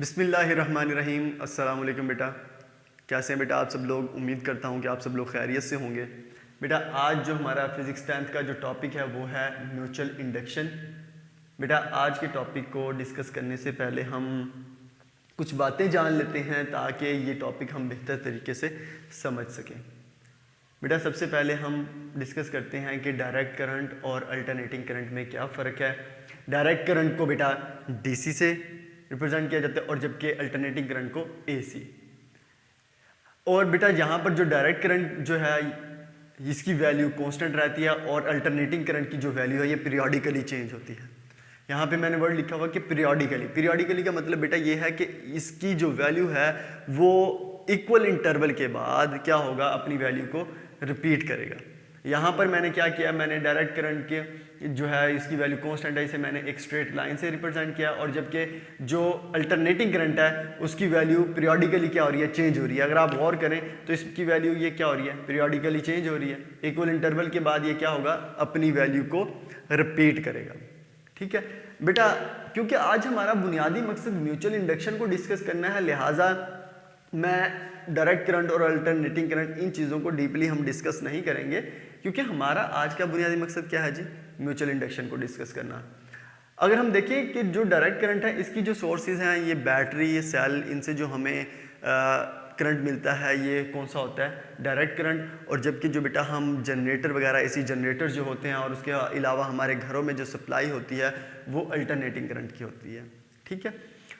बिस्मिल्लाहिर्रहमानिर्रहीम। अस्सलाम वालेकुम बेटा, कैसे हैं बेटा आप सब लोग। उम्मीद करता हूँ कि आप सब लोग खैरियत से होंगे। बेटा आज जो हमारा फिज़िक्स 10th का जो टॉपिक है वो है म्यूचुअल इंडक्शन। बेटा आज के टॉपिक को डिस्कस करने से पहले हम कुछ बातें जान लेते हैं ताकि ये टॉपिक हम बेहतर तरीके से समझ सकें। बेटा सबसे पहले हम डिस्कस करते हैं कि डायरेक्ट करंट और अल्टरनेटिंग करंट में क्या फ़र्क है। डायरेक्ट करंट को बेटा डीसी से रिप्रेजेंट किया जाता है और जबकि अल्टरनेटिंग करंट को एसी। और बेटा यहाँ पर जो डायरेक्ट करंट जो है इसकी वैल्यू कांस्टेंट रहती है और अल्टरनेटिंग करंट की जो वैल्यू है ये पीरियोडिकली चेंज होती है। यहाँ पे मैंने वर्ड लिखा हुआ कि पीरियोडिकली। पीरियोडिकली का मतलब बेटा ये है कि इसकी जो वैल्यू है वो इक्वल इंटरवल के बाद क्या होगा, अपनी वैल्यू को रिपीट करेगा। यहाँ पर मैंने क्या किया, मैंने डायरेक्ट करंट के जो है इसकी वैल्यू कांस्टेंट है, इसे मैंने एक स्ट्रेट लाइन से रिप्रेजेंट किया। और जबकि जो अल्टरनेटिंग करंट है उसकी वैल्यू पीरियोडिकली क्या हो रही है, चेंज हो रही है। अगर आप गौर करें तो इसकी वैल्यू ये क्या हो रही है, पीरियोडिकली चेंज हो रही है। इक्वल इंटरवल के बाद ये क्या होगा, अपनी वैल्यू को रिपीट करेगा। ठीक है बेटा, क्योंकि आज हमारा बुनियादी मकसद म्यूचुअल इंडक्शन को डिस्कस करना है, लिहाजा मैं डायरेक्ट करंट और अल्टरनेटिंग करंट इन चीज़ों को डीपली हम डिस्कस नहीं करेंगे, क्योंकि हमारा आज का बुनियादी मकसद क्या है जी, म्यूचुअल इंडक्शन को डिस्कस करना। अगर हम देखें कि जो डायरेक्ट करंट है इसकी जो सोर्सेज हैं, ये बैटरी, ये सेल, इनसे जो हमें करंट मिलता है ये कौन सा होता है, डायरेक्ट करंट। और जबकि जो बेटा हम जनरेटर वगैरह ऐसी जनरेटर जो होते हैं और उसके अलावा हमारे घरों में जो सप्लाई होती है वो अल्टरनेटिंग करंट की होती है। ठीक है,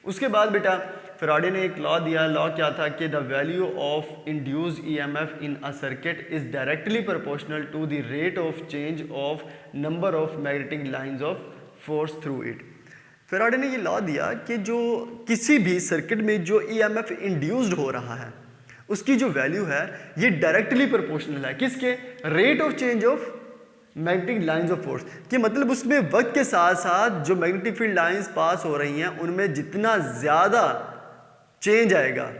उसके बाद बेटा फैराडे ने एक लॉ दिया। लॉ क्या था कि the value of induced EMF in a circuit is directly proportional to the rate of change of number of magnetic lines of force through it. Faraday ने ये लॉ दिया कि जो किसी भी सर्किट में जो ईएमएफ इंड्यूस्ड हो रहा है उसकी जो वैल्यू है ये डायरेक्टली प्रोपोर्शनल है किसके, rate of change of magnetic lines of force. कि मतलब उसमें वक्त के साथ साथ जो मैग्नेटिक फील्ड लाइंस पास हो रही हैं उनमें जितना ज़्यादा चेंज आएगा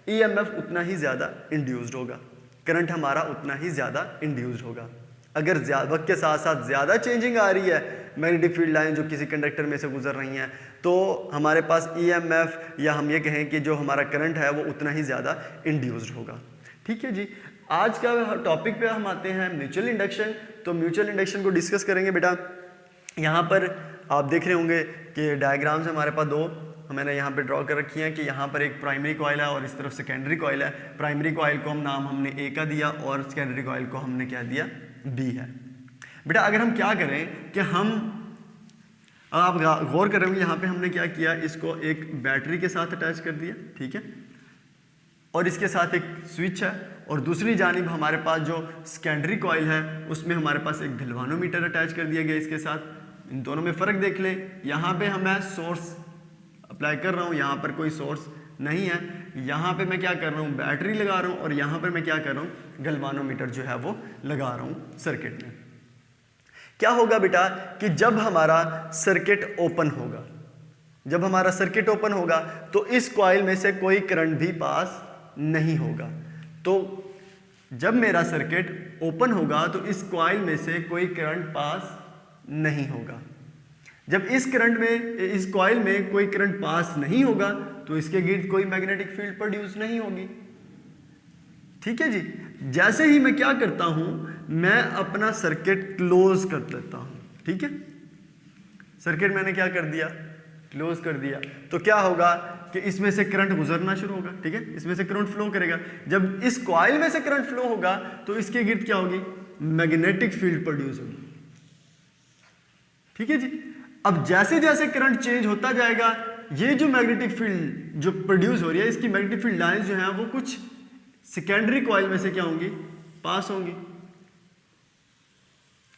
ईएमएफ उतना ही ज़्यादा इंड्यूस्ड होगा, करंट हमारा उतना ही ज़्यादा इंड्यूस्ड होगा। अगर वक्त के साथ साथ ज़्यादा चेंजिंग आ रही है मैग्नेटिक फील्ड लाइन जो किसी कंडक्टर में से गुजर रही हैं तो हमारे पास ईएमएफ या हम ये कहें कि जो हमारा करंट है वो उतना ही ज़्यादा इंड्यूस्ड होगा। ठीक है जी, आज का टॉपिक पे हम आते हैं म्यूचुअल इंडक्शन। तो म्यूचुअल इंडक्शन को डिस्कस करेंगे बेटा। यहाँ पर आप देख रहे होंगे कि डायग्राम्स हमारे पास दो मैंने यहाँ पे ड्रॉ कर रखी हैं कि यहाँ पर एक प्राइमरी कॉइल है और इस तरफ सेकेंडरी कॉइल है। प्राइमरी कॉइल को हमने ए का दिया और सेकेंडरी कॉइल को हमने क्या दिया, बी है। बेटा अगर हम क्या करें कि हम, आप गौर कर रहे होंगे यहाँ पे हमने क्या किया, इसको एक बैटरी के साथ अटैच कर दिया। ठीक है, और इसके साथ एक स्विच है और दूसरी जानिब हमारे पास जो सेकेंडरी कॉइल है उसमें हमारे पास एक गैल्वानोमीटर अटैच कर दिया गया इसके साथ। इन दोनों में फ़र्क देख लें, यहाँ पे मैं सोर्स अप्लाई कर रहा हूँ, यहाँ पर कोई सोर्स नहीं है। यहाँ पे मैं क्या कर रहा हूँ, बैटरी लगा रहा हूँ और यहाँ पर मैं क्या कर रहा हूँ, गैल्वानोमीटर जो है वो लगा रहा हूँ सर्किट में। क्या होगा बेटा कि जब हमारा सर्किट ओपन होगा, जब हमारा सर्किट ओपन होगा तो इस कॉइल में से कोई करंट भी पास नहीं होगा। तो जब मेरा सर्किट ओपन होगा तो इस कॉइल में से कोई करंट पास नहीं होगा। जब इस कॉइल में कोई करंट पास नहीं होगा तो इसके गिर्द कोई मैग्नेटिक फील्ड प्रोड्यूस नहीं होगी। ठीक है जी, जैसे ही मैं क्या करता हूं, मैं अपना सर्किट क्लोज कर देता हूं। ठीक है, सर्किट मैंने क्या कर दिया, क्लोज कर दिया, तो क्या होगा कि इसमें से करंट गुजरना शुरू होगा। ठीक है, इसमें से करंट फ्लो करेगा। जब इस कॉइल में से करंट फ्लो होगा तो इसके गिर्द क्या होगी, मैग्नेटिक फील्ड प्रोड्यूस होगी। ठीक है जी, अब जैसे जैसे करंट चेंज होता जाएगा ये जो मैग्नेटिक फील्ड जो प्रोड्यूस हो रही है इसकी मैग्नेटिक फील्ड लाइंस जो हैं वो कुछ सेकेंडरी कॉइल में से क्या होंगी, पास होंगी,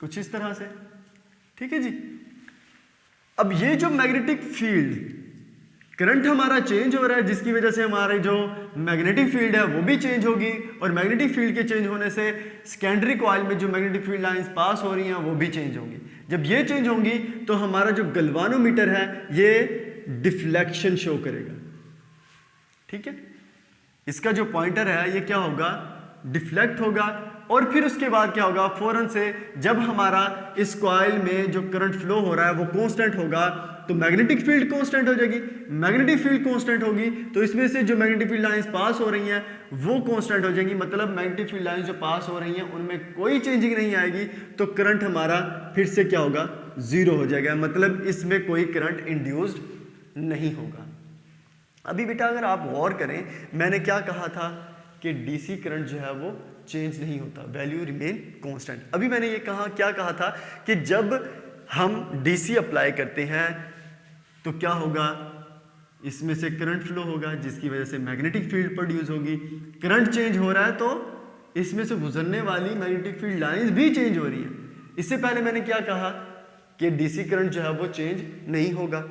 कुछ इस तरह से। ठीक है जी, अब ये जो मैग्नेटिक फील्ड करंट हमारा चेंज हो रहा है जिसकी वजह से हमारे जो मैग्नेटिक फील्ड है वो भी चेंज होगी और मैग्नेटिक फील्ड के चेंज होने से सेकेंडरी कॉइल में जो मैग्नेटिक फील्ड लाइंस पास हो रही हैं वो भी चेंज होंगी। जब ये चेंज होंगी तो हमारा जो गैल्वानोमीटर है ये डिफ्लेक्शन शो करेगा। ठीक है, इसका जो पॉइंटर है ये क्या होगा, डिफ्लेक्ट होगा। और फिर उसके बाद क्या होगा, फौरन से जब हमारा इस कॉइल में जो करंट फ्लो हो रहा है वो कांस्टेंट होगा तो मैग्नेटिक फील्ड कांस्टेंट हो जाएगी। मैग्नेटिक फील्ड कांस्टेंट होगी तो इसमें से जो मैग्नेटिक फील्ड लाइंस पास हो रही हैं वो कांस्टेंट हो जाएंगी, मतलब मैग्नेटिक फील्ड लाइंस जो पास हो रही हैं उनमें कोई चेंजिंग नहीं आएगी, तो करंट हमारा फिर से क्या होगा, जीरो हो जाएगा, मतलब इसमें कोई करंट इंड्यूस्ड नहीं होगा। अभी बेटा अगर आप गौर करें, मैंने क्या कहा था कि डीसी करंट जो है वो चेंज नहीं होता, वैल्यू रिमेन कांस्टेंट। अभी मैंने ये क्या कहा था कि जब हम डीसी अप्लाई करते हैं तो क्या होगा, इसमें से करंट फ्लो होगा जिसकी वजह से मैग्नेटिक फील्ड प्रोड्यूस होगी। करंट चेंज हो रहा है तो इसमें से गुजरने वाली मैग्नेटिक फील्ड लाइंस भी चेंज हो रही है। इससे पहले मैंने क्या कहा कि डीसी करंट जो है वो चेंज नहीं होगा।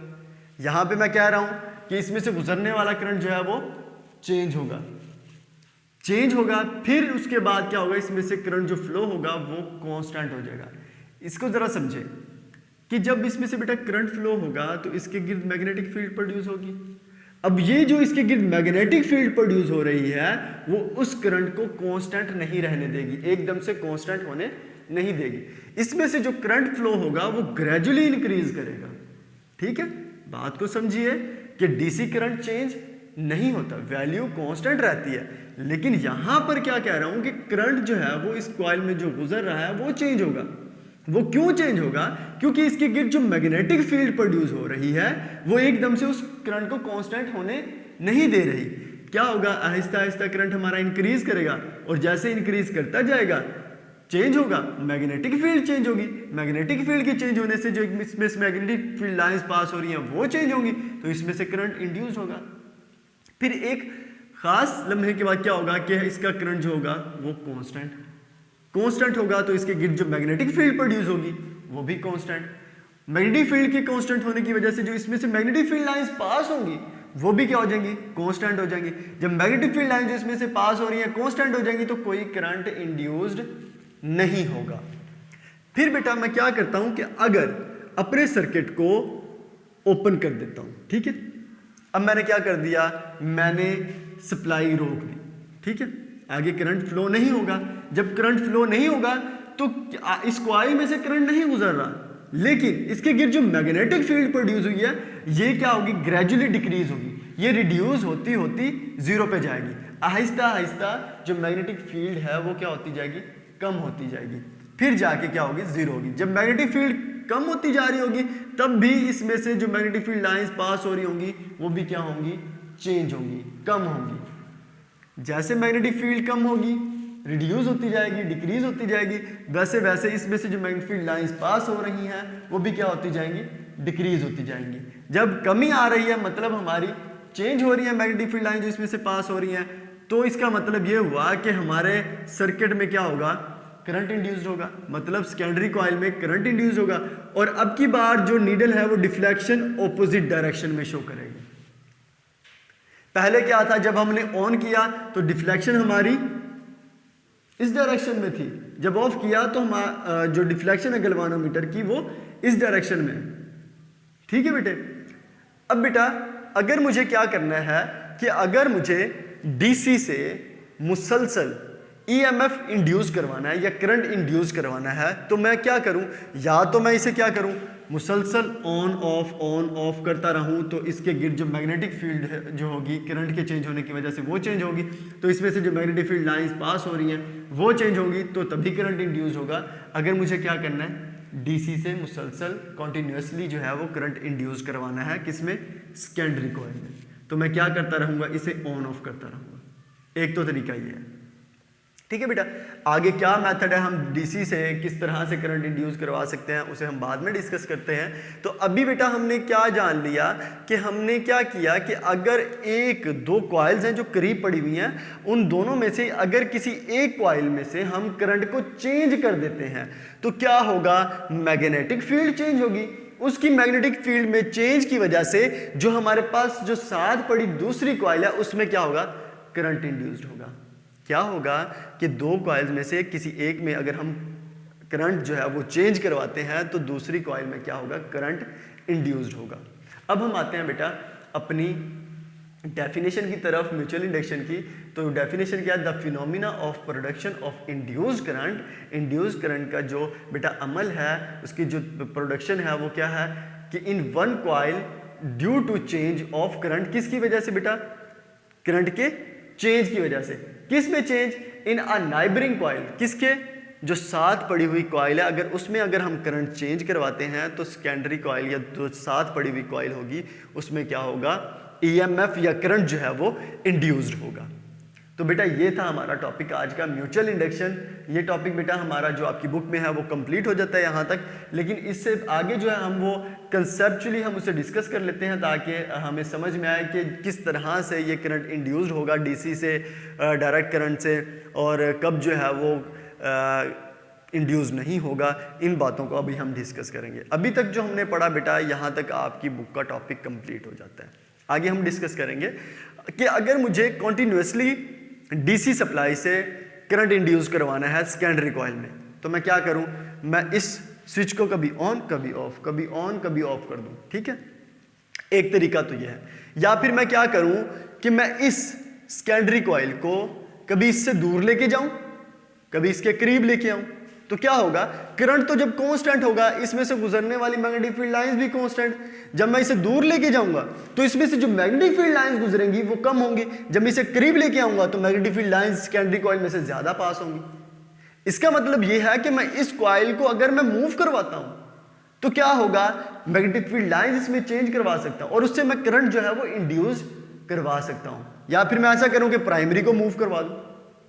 यहां पे मैं कह रहा हूं कि इसमें से गुजरने वाला करंट जो है वो चेंज होगा, फिर उसके बाद क्या होगा, इसमें से करंट जो फ्लो होगा वो कांस्टेंट हो जाएगा। इसको जरा समझे कि जब इसमें से बेटा करंट फ्लो होगा तो इसके गिर्द मैग्नेटिक फील्ड प्रोड्यूस होगी। अब ये जो इसके गिर्द मैग्नेटिक फील्ड प्रोड्यूस हो रही है वो उस करंट को कांस्टेंट नहीं रहने देगी, एकदम से कांस्टेंट होने नहीं देगी। इसमें से जो करंट फ्लो होगा वो ग्रेजुअली इंक्रीज करेगा। ठीक है, बात को समझिए कि डीसी करंट चेंज नहीं होता, वैल्यू कांस्टेंट रहती है। लेकिन यहां पर क्या कह रहा हूं कि करंट जो है वो इस कॉइल में जो गुजर रहा है वो चेंज होगा। वो क्यों चेंज होगा, क्योंकि इसके गिर्द जो मैग्नेटिक फील्ड प्रोड्यूस हो रही है वो एकदम से उस करंट को कांस्टेंट होने नहीं दे रही। क्या होगा, आहिस्ता आहिस्ता करंट हमारा इंक्रीज करेगा और जैसे इंक्रीज करता जाएगा चेंज होगा, मैग्नेटिक फील्ड चेंज होगी। मैग्नेटिक फील्ड के चेंज होने से जो इसमें मैग्नेटिक फील्ड लाइंस पास हो रही हैं वो चेंज होंगी, तो इसमें से करंट इंड्यूस होगा। फिर एक खास लम्हे के बाद क्या होगा कि इसका करंट जो होगा वो कांस्टेंट होगा, तो इसके गिर्द जो मैग्नेटिक फील्ड प्रोड्यूस होगी वो भी कांस्टेंट। मैग्नेटिक फील्ड के कांस्टेंट होने की वजह से जो इसमें से मैग्नेटिक फील्ड लाइंस पास होंगी वो भी क्या हो जाएंगी, कांस्टेंट हो जाएंगी। जब मैग्नेटिक फील्ड लाइंस जो इसमें से पास हो रही है कांस्टेंट हो जाएंगी तो कोई करंट इंड्यूस्ड नहीं होगा। फिर बेटा मैं क्या करता हूं कि अगर अपने सर्किट को ओपन कर देता हूं, ठीक है, अब मैंने क्या कर दिया, मैंने सप्लाई रोक दी, ठीक है, आगे करंट फ्लो नहीं होगा। जब करंट फ्लो नहीं होगा तो इस कॉइल में से करंट नहीं गुजर रहा, लेकिन इसके गिर्द जो मैग्नेटिक फील्ड प्रोड्यूस हुई है ये क्या होगी, ग्रेजुअली डिक्रीज होगी, ये रिड्यूस होती होती जीरो पे जाएगी। आहिस्ता आहिस्ता जो मैग्नेटिक फील्ड है वो क्या होती जाएगी, कम होती जाएगी, फिर जाके क्या होगी, जीरो होगी। जब मैग्नेटिक फील्ड कम होती जा रही होगी तब भी इसमें से जो मैग्नेटिक फील्ड लाइंस पास हो रही होंगी वो भी क्या होंगी, चेंज होंगी, कम होंगी। जैसे मैग्नेटिक फील्ड कम होगी, रिड्यूस होती जाएगी, डिक्रीज होती जाएगी, वैसे वैसे इसमें से जो मैग्नेटिक फील्ड लाइंस पास हो रही हैं वो भी क्या होती जाएंगी, डिक्रीज होती जाएंगी। जब कमी आ रही है मतलब हमारी चेंज हो रही है मैग्नेटिक फील्ड लाइन जो इसमें से पास हो रही हैं, तो इसका मतलब ये हुआ कि हमारे सर्किट में क्या होगा, करंट इंड्यूस्ड होगा, मतलब सेकेंडरी कॉइल में करंट इंड्यूस होगा। और अब की बार जो नीडल है वो डिफ्लेक्शन ऑपोजिट डायरेक्शन में शो करेगी। पहले क्या था, जब हमने ऑन किया तो डिफ्लेक्शन हमारी इस डायरेक्शन में थी, जब ऑफ किया तो हमारा जो डिफ्लेक्शन है गैल्वानोमीटर की वो इस डायरेक्शन में। ठीक है बेटे, अब बेटा अगर मुझे क्या करना है कि अगर मुझे डीसी से मुसलसल ईएमएफ इंड्यूस करवाना है या करंट इंड्यूस करवाना है तो मैं क्या करूं, या तो मैं इसे क्या करूं, मुसलसल ऑन ऑफ करता रहूं, तो इसके गिर्द जो मैग्नेटिक फील्ड जो होगी करंट के चेंज होने की वजह से वो चेंज होगी, तो इसमें से जो मैग्नेटिक फील्ड लाइंस पास हो रही हैं वो चेंज होगी, तो तभी करंट इंड्यूस होगा। अगर मुझे क्या करना है, डीसी से मुसलसल कॉन्टिन्यूसली जो है वो करंट इंड्यूस करवाना है, किसमें, सेकेंडरी कॉइल में, तो मैं क्या करता रहूंगा, इसे ऑन ऑफ करता रहूंगा। एक तो तरीका ये है। ठीक है बेटा, आगे क्या मेथड है, हम डीसी से किस तरह से करंट इंड्यूस करवा सकते हैं उसे हम बाद में डिस्कस करते हैं। तो अभी बेटा हमने क्या जान लिया कि हमने क्या किया कि अगर एक दो कॉइल्स हैं जो करीब पड़ी हुई हैं, उन दोनों में से अगर किसी एक कॉइल में से हम करंट को चेंज कर देते हैं तो क्या होगा, मैग्नेटिक फील्ड चेंज होगी। उसकी मैग्नेटिक फील्ड में चेंज की वजह से जो हमारे पास जो साथ पड़ी दूसरी कॉइल है उसमें क्या होगा, करंट इंड्यूस्ड होगा। क्या होगा कि दो कॉइल्स में से किसी एक में अगर हम करंट जो है वो चेंज करवाते हैं तो दूसरी कॉइल में क्या होगा, करंट इंड्यूस्ड होगा। अब हम आते हैं बेटा अपनी डेफिनेशन की तरफ, म्यूचुअल इंडक्शन की। तो डेफिनेशन क्या है, the phenomena of production of induced current. Induced current का जो बेटा अमल है, उसकी जो प्रोडक्शन है वो क्या है कि in one coil due to change of current, किसकी वजह से बेटा? करंट के चेंज की वजह से। किस में चेंज? इन अ नाइबरिंग कॉइल, किसके? जो साथ पड़ी हुई कॉइल है, अगर उसमें अगर हम करंट चेंज करवाते हैं तो सेकेंडरी कॉइल या जो साथ पड़ी हुई कॉइल होगी उसमें क्या होगा? ईएमएफ या करंट जो है वो इंड्यूस्ड होगा। तो बेटा ये था हमारा टॉपिक आज का, म्यूचुअल इंडक्शन। ये टॉपिक बेटा हमारा जो आपकी बुक में है वो कंप्लीट हो जाता है यहाँ तक, लेकिन इससे आगे जो है हम वो कंसेप्चुअली हम उसे डिस्कस कर लेते हैं ताकि हमें समझ में आए कि किस तरह से ये करंट इंड्यूस्ड होगा डीसी से, डायरेक्ट करंट से, और कब जो है वो इंड्यूस नहीं होगा। इन बातों को अभी हम डिस्कस करेंगे। अभी तक जो हमने पढ़ा बेटा, यहाँ तक आपकी बुक का टॉपिक कंप्लीट हो जाता है। आगे हम डिस्कस करेंगे कि अगर मुझे कॉन्टिन्यूसली डीसी सप्लाई से करंट इंड्यूस करवाना है सेकेंडरी कॉइल में, तो मैं क्या करूं? मैं इस स्विच को कभी ऑन कभी ऑफ, कभी ऑन कभी ऑफ कर दूं, ठीक है? एक तरीका तो यह है। या फिर मैं क्या करूं कि मैं इस सेकेंडरी कॉइल को कभी इससे दूर लेके जाऊं, कभी इसके करीब लेके आऊं, तो क्या होगा? करंट तो जब कांस्टेंट होगा, इसमें से गुजरने वाली मैग्नेटिक फील्ड लाइंस भी कांस्टेंट। जब मैं इसे दूर लेके जाऊंगा तो इसमें से जो मैग्नेटिक फील्ड लाइंस गुजरेंगी वो कम होंगी। जब मैं इसे करीब लेके आऊंगा तो magnetic field lines secondary coil में से ज्यादा पास होंगी। इसका मतलब यह है कि मैं इस कॉइल को अगर मैं मूव करवाता हूं तो क्या होगा? मैग्नेटिक फील्ड लाइंस इसमें चेंज करवा सकता हूं और उससे मैं करंट जो है वो इंड्यूस करवा सकता हूं। या फिर मैं ऐसा करूं कि प्राइमरी को मूव करवा दूं,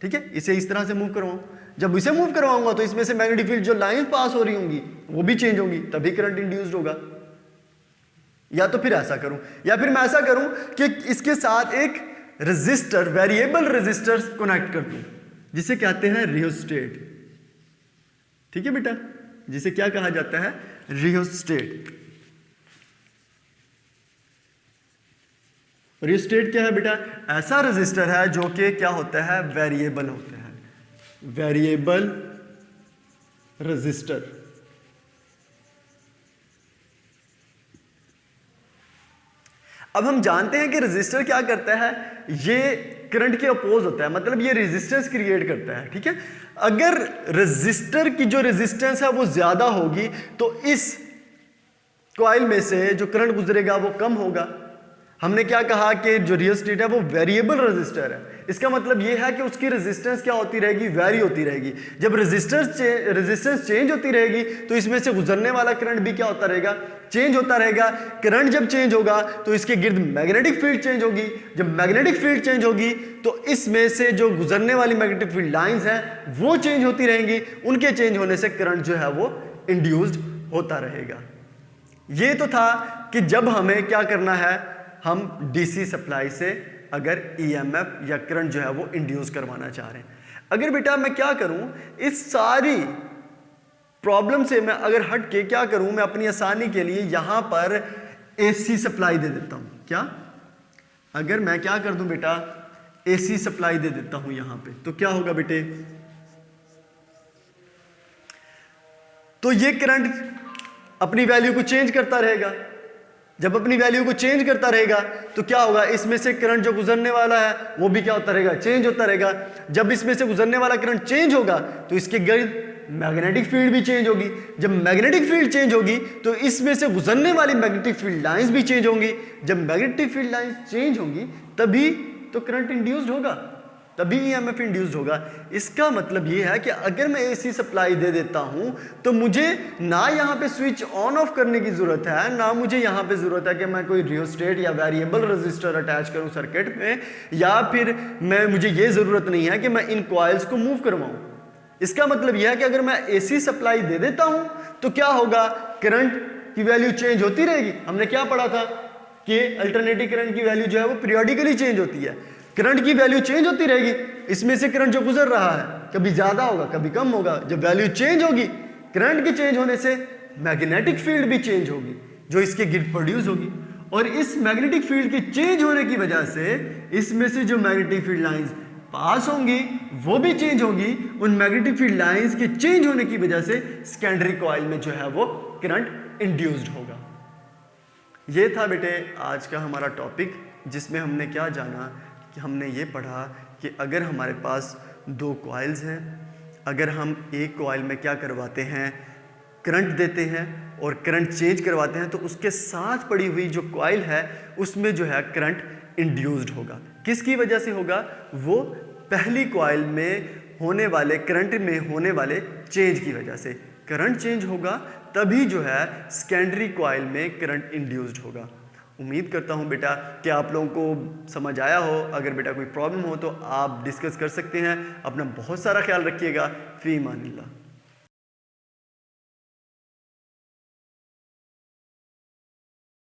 ठीक है? इसे इस तरह से मूव करवाऊं। जब इसे मूव करवाऊंगा तो इसमें से मैग्नेटिक फील्ड जो लाइंस पास हो रही होंगी वो भी चेंज होंगी, तभी करंट इंड्यूस्ड होगा। या तो फिर ऐसा करूं, या फिर मैं ऐसा करूं कि इसके साथ एक रेजिस्टर, वेरिएबल रेजिस्टर कनेक्ट कर दूं, जिसे कहते हैं रियोस्टेट। ठीक है बेटा, जिसे क्या कहा जाता है? रियोस्टेट। रियोस्टेट क्या है बेटा? ऐसा रेजिस्टर है जो कि क्या होता है? वेरिएबल होता है, वेरिएबल रेजिस्टर। अब हम जानते हैं कि रेजिस्टर क्या करता है? ये करंट के अपोज होता है, मतलब ये रेजिस्टेंस क्रिएट करता है, ठीक है? अगर रेजिस्टर की जो रेजिस्टेंस है वो ज्यादा होगी तो इस कॉइल में से जो करंट गुजरेगा वो कम होगा। हमने क्या कहा कि जो रियोस्टेट है वो वेरिएबल रेजिस्टर है। इसका मतलब ये है कि उसकी रेजिस्टेंस क्या होती रहेगी? वेरी होती रहेगी। जब रेजिस्टेंस चेंज होती रहेगी तो इसमें से गुजरने वाला करंट भी क्या होता रहेगा? चेंज होता रहेगा। करंट जब चेंज होगा तो इसके गिर्द मैग्नेटिक फील्ड चेंज होगी। जब मैग्नेटिक फील्ड चेंज होगी तो इसमें से जो गुजरने वाली मैग्नेटिक फील्ड लाइंस हैं वो चेंज होती रहेंगी। उनके चेंज होने से करंट जो है वो इंड्यूस्ड होता रहेगा। ये तो था कि जब हमें क्या करना है, हम डीसी सप्लाई से अगर ईएमएफ या करंट जो है वो इंड्यूस करवाना चाह रहे हैं। अगर बेटा मैं क्या करूं, इस सारी प्रॉब्लम से मैं अगर हट के क्या करूं, मैं अपनी आसानी के लिए यहां पर एसी सप्लाई दे देता हूं। क्या? अगर मैं क्या कर दूं बेटा, एसी सप्लाई दे देता हूं यहां पे, तो क्या होगा बेटे? तो ये करंट अपनी वैल्यू को चेंज करता रहेगा। जब अपनी वैल्यू को चेंज करता रहेगा तो क्या होगा? इसमें से करंट जो गुजरने वाला है वो भी क्या होता रहेगा? चेंज होता रहेगा। जब इसमें से गुजरने वाला करंट चेंज होगा तो इसके गिर्द मैग्नेटिक फील्ड भी चेंज होगी। जब मैग्नेटिक फील्ड चेंज होगी तो इसमें से गुजरने वाली मैग्नेटिक फील्ड लाइंस भी चेंज होंगी। जब मैग्नेटिक फील्ड लाइंस चेंज होंगी तभी तो करंट इंड्यूस्ड होगा, तभी ईएमएफ इंड्यूस्ड होगा। इसका मतलब यह है कि अगर मैं एसी सप्लाई दे देता हूं तो मुझे ना यहां पे स्विच ऑन ऑफ करने की जरूरत है, ना मुझे यहां पे जरूरत है कि मैं कोई रियोस्टेट या वेरिएबल रेजिस्टर अटैच करूं सर्किट में, या फिर मुझे यह जरूरत नहीं है कि मैं इन कॉइल्स को मूव करवाऊं। इसका मतलब यह है कि अगर मैं एसी सप्लाई दे देता हूं तो क्या होगा? करंट की वैल्यू चेंज होती रहेगी। हमने क्या पढ़ा था कि अल्टरनेटिव करंट की वैल्यू जो है वो पीरियोडिकली चेंज होती है। करंट की वैल्यू चेंज होती रहेगी। इसमें से करंट जो गुजर रहा है कभी ज्यादा होगा कभी कम होगा। जब वैल्यू चेंज होगी, करंट के चेंज होने से मैग्नेटिक फील्ड भी चेंज होगी जो इसके गिर्द प्रोड्यूस होगी, और इस मैग्नेटिक फील्ड के चेंज होने की वजह से इसमें से जो मैग्नेटिक फील्ड लाइंस पास होंगी वो भी चेंज होगी। उन मैग्नेटिक फील्ड लाइंस के चेंज होने की वजह से सेकेंडरी कॉइल में जो है वो करंट इंड्यूस्ड होगा। ये था बेटे आज का हमारा टॉपिक, जिसमें हमने क्या जाना कि हमने ये पढ़ा कि अगर हमारे पास दो कॉइल्स हैं, अगर हम एक कॉइल में क्या करवाते हैं, करंट देते हैं, और करंट चेंज करवाते हैं तो उसके साथ पड़ी हुई जो कॉइल है उसमें जो है करंट इंड्यूस्ड होगा। किसकी वजह से होगा? वो पहली कॉइल में होने वाले करंट में होने वाले चेंज की वजह से करंट चेंज होगा, तभी जो है सेकेंडरी कॉइल में करंट इंड्यूस्ड होगा। उम्मीद करता हूँ बेटा कि आप लोगों को समझ आया हो। अगर बेटा कोई प्रॉब्लम हो तो आप डिस्कस कर सकते हैं। अपना बहुत सारा ख्याल रखिएगा। फी अमानिल्लाह।